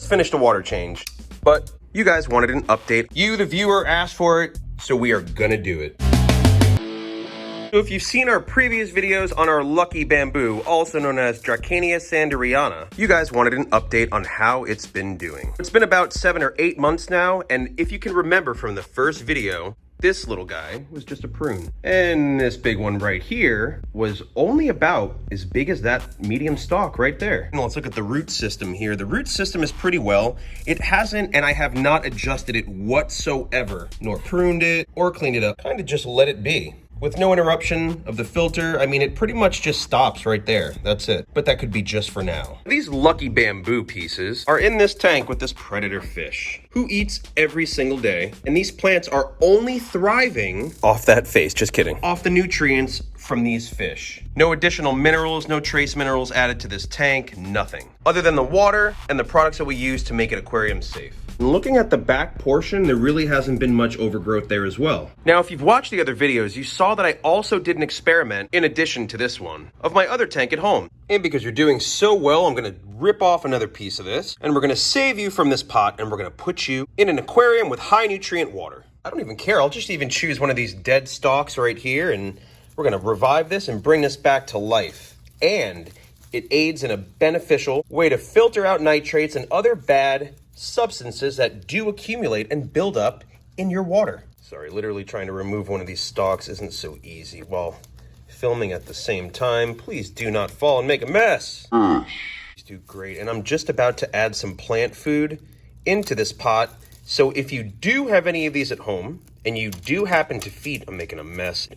Let's finish the water change. But you guys wanted an update. You, the viewer, asked for it, so we are gonna do it. So if you've seen our previous videos on our lucky bamboo, also known as Dracaena Sanderiana, you guys wanted an update on how it's been doing. It's been about 7 or 8 months now, and if you can remember from the first video, this little guy was just a prune. And this big one right here was only about as big as that medium stalk right there. And let's look at the root system here. The root system is pretty well. It hasn't, and I have not adjusted it whatsoever, nor pruned it or cleaned it up. Kind of just let it be. With no interruption of the filter, I mean, it pretty much just stops right there. That's it. But that could be just for now. These lucky bamboo pieces are in this tank with this predator fish who eats every single day. And these plants are only thriving off that face, just kidding, off the nutrients from these fish. No additional minerals, no trace minerals added to this tank, nothing. Other than the water and the products that we use to make it aquarium safe. And looking at the back portion, there really hasn't been much overgrowth there as well. Now, if you've watched the other videos, you saw that I also did an experiment in addition to this one of my other tank at home. And because you're doing so well, I'm gonna rip off another piece of this and we're gonna save you from this pot and we're gonna put you in an aquarium with high nutrient water. I don't even care. I'll just even choose one of these dead stalks right here and we're gonna revive this and bring this back to life. And it aids in a beneficial way to filter out nitrates and other bad substances that do accumulate and build up in your water. Sorry, literally trying to remove one of these stalks isn't so easy while filming at the same time. Please do not fall and make a mess. These do great. And I'm just about to add some plant food into this pot. So if you do have any of these at home and you do happen to feed, I'm making a mess.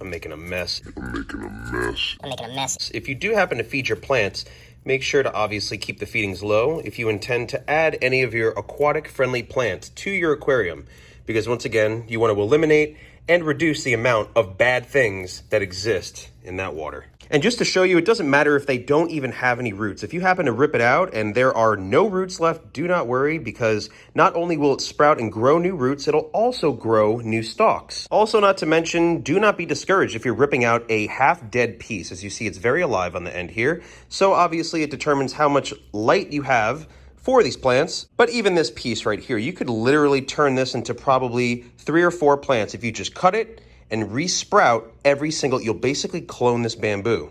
If you do happen to feed your plants, make sure to obviously keep the feedings low if you intend to add any of your aquatic-friendly plants to your aquarium, because once again, you want to eliminate and reduce the amount of bad things that exist in that water. And just to show you, it doesn't matter if they don't even have any roots. If you happen to rip it out and there are no roots left, do not worry, because not only will it sprout and grow new roots, it'll also grow new stalks. Also, not to mention, do not be discouraged if you're ripping out a half-dead piece. As you see, it's very alive on the end here. So obviously it determines how much light you have for these plants. But even this piece right here, you could literally turn this into probably 3 or 4 plants if you just cut it and resprout every single, you'll basically clone this bamboo.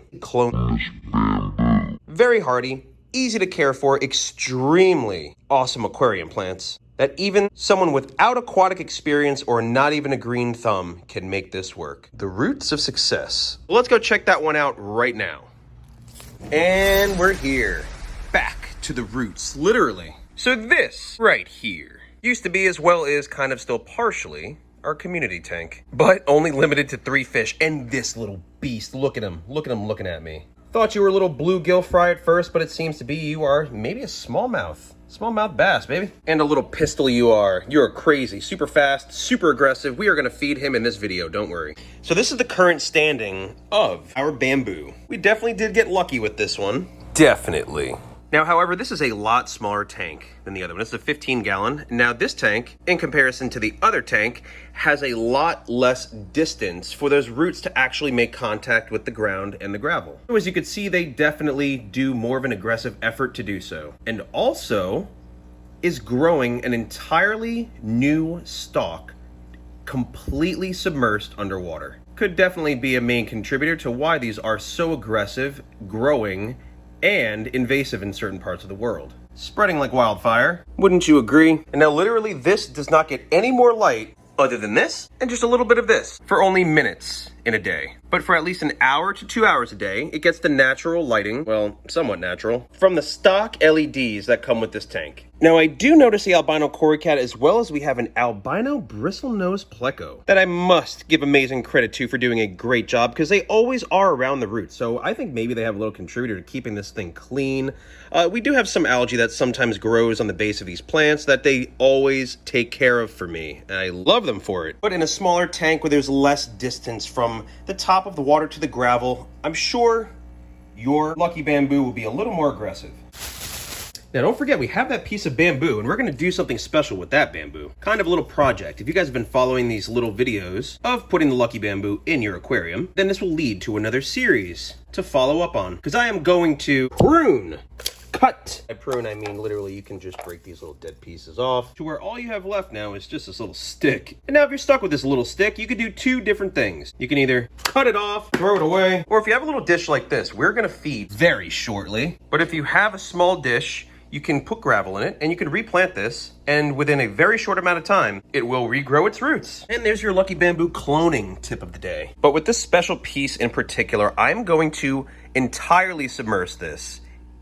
Very hardy, easy to care for, extremely awesome aquarium plants that even someone without aquatic experience or not even a green thumb can make this work. The roots of success. Well, let's go check that one out right now. And we're here, back to the roots, literally. So this right here used to be, as well as kind of still partially, our community tank, but only limited to 3 fish. And this little beast, look at him looking at me. Thought you were a little bluegill fry at first, but it seems to be you are maybe a smallmouth bass, baby. And a little pistol you are. You're crazy, super fast, super aggressive. We are gonna feed him in this video, don't worry. So this is the current standing of our bamboo. We definitely did get lucky with this one. Definitely. Now, however, this is a lot smaller tank than the other one. It's a 15-gallon. Now, this tank, in comparison to the other tank, has a lot less distance for those roots to actually make contact with the ground and the gravel. So as you can see, they definitely do more of an aggressive effort to do so. And also is growing an entirely new stalk, completely submersed underwater. Could definitely be a main contributor to why these are so aggressive, growing, and invasive in certain parts of the world. Spreading like wildfire. Wouldn't you agree? And now literally this does not get any more light other than this and just a little bit of this for only minutes in a day. But for at least an hour to 2 hours a day, it gets the natural lighting, well, somewhat natural, from the stock LEDs that come with this tank. Now, I do notice the albino cory cat, as well as we have an albino bristlenose pleco that I must give amazing credit to for doing a great job, because they always are around the roots. So I think maybe they have a little contributor to keeping this thing clean. We do have some algae that sometimes grows on the base of these plants that they always take care of for me, and I love them for it. But in a smaller tank where there's less distance from the top of the water to the gravel, I'm sure your lucky bamboo will be a little more aggressive. Now, don't forget, we have that piece of bamboo, and we're going to do something special with that bamboo. Kind of a little project. If you guys have been following these little videos of putting the lucky bamboo in your aquarium, then this will lead to another series to follow up on, because I am going to prune cut. By prune, I mean literally you can just break these little dead pieces off to where all you have left now is just this little stick. And now if you're stuck with this little stick, you can do two different things. You can either cut it off, throw it away, or if you have a little dish like this, we're gonna feed very shortly. But if you have a small dish, you can put gravel in it and you can replant this, and within a very short amount of time, it will regrow its roots. And there's your Lucky Bamboo cloning tip of the day. But with this special piece in particular, I'm going to entirely submerge this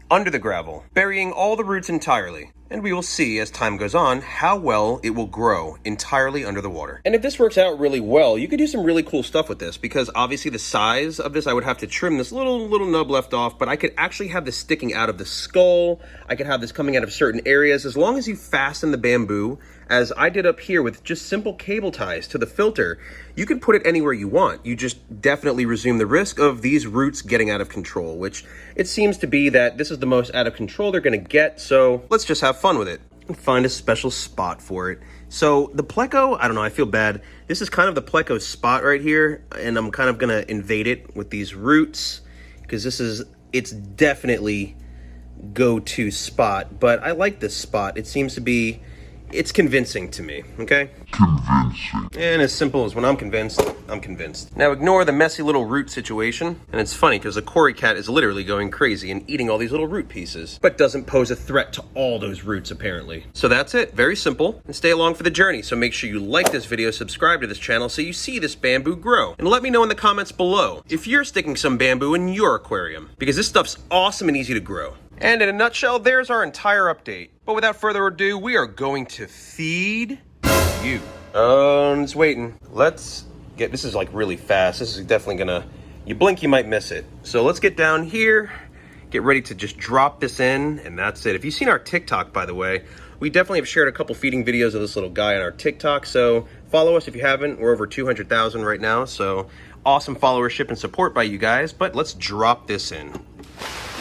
under the gravel, burying all the roots entirely. And we will see as time goes on how well it will grow entirely under the water. And if this works out really well, you could do some really cool stuff with this, because obviously the size of this, I would have to trim this little nub left off, but I could actually have this sticking out of the skull. I could have this coming out of certain areas. As long as you fasten the bamboo, as I did up here with just simple cable ties to the filter, you can put it anywhere you want. You just definitely resume the risk of these roots getting out of control, which it seems to be that this is the most out of control they're gonna get, so let's just have fun with it and find a special spot for it. So the pleco, I don't know, I feel bad. This is kind of the pleco spot right here, and I'm kind of gonna invade it with these roots, because it's definitely go-to spot, but I like this spot. It seems to be, it's convincing to me, okay? Convincing. And as simple as when I'm convinced, I'm convinced. Now ignore the messy little root situation. And it's funny because the Cory cat is literally going crazy and eating all these little root pieces, but doesn't pose a threat to all those roots apparently. So that's it, very simple, and stay along for the journey. So make sure you like this video, subscribe to this channel so you see this bamboo grow. And let me know in the comments below if you're sticking some bamboo in your aquarium, because this stuff's awesome and easy to grow. And in a nutshell, there's our entire update. But without further ado, we are going to feed you. It's waiting. Let's get, this is like really fast. This is definitely gonna, you blink, you might miss it. So let's get down here, get ready to just drop this in, and that's it. If you've seen our TikTok, by the way, we definitely have shared a couple feeding videos of this little guy on our TikTok. So follow us if you haven't. We're over 200,000 right now. So awesome followership and support by you guys. But let's drop this in.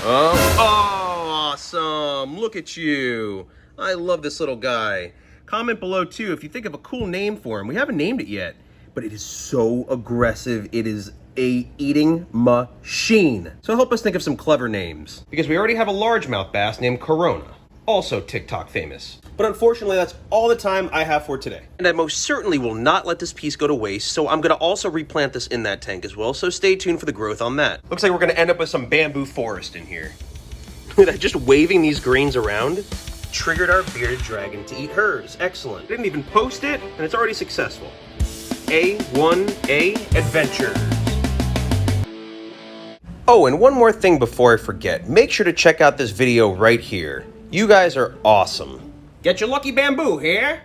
Oh, awesome. Look at you. I love this little guy. Comment below too if you think of a cool name for him. We haven't named it yet, but it is so aggressive. It is a eating machine. So help us think of some clever names, because we already have a largemouth bass named Corona, also TikTok famous. But unfortunately, that's all the time I have for today. And I most certainly will not let this piece go to waste, so I'm gonna also replant this in that tank as well, so stay tuned for the growth on that. Looks like we're gonna end up with some bamboo forest in here. Just waving these greens around triggered our bearded dragon to eat hers. Excellent. Didn't even post it, and it's already successful. A1A Adventures. Oh, and one more thing before I forget. Make sure to check out this video right here. You guys are awesome. Get your lucky bamboo here.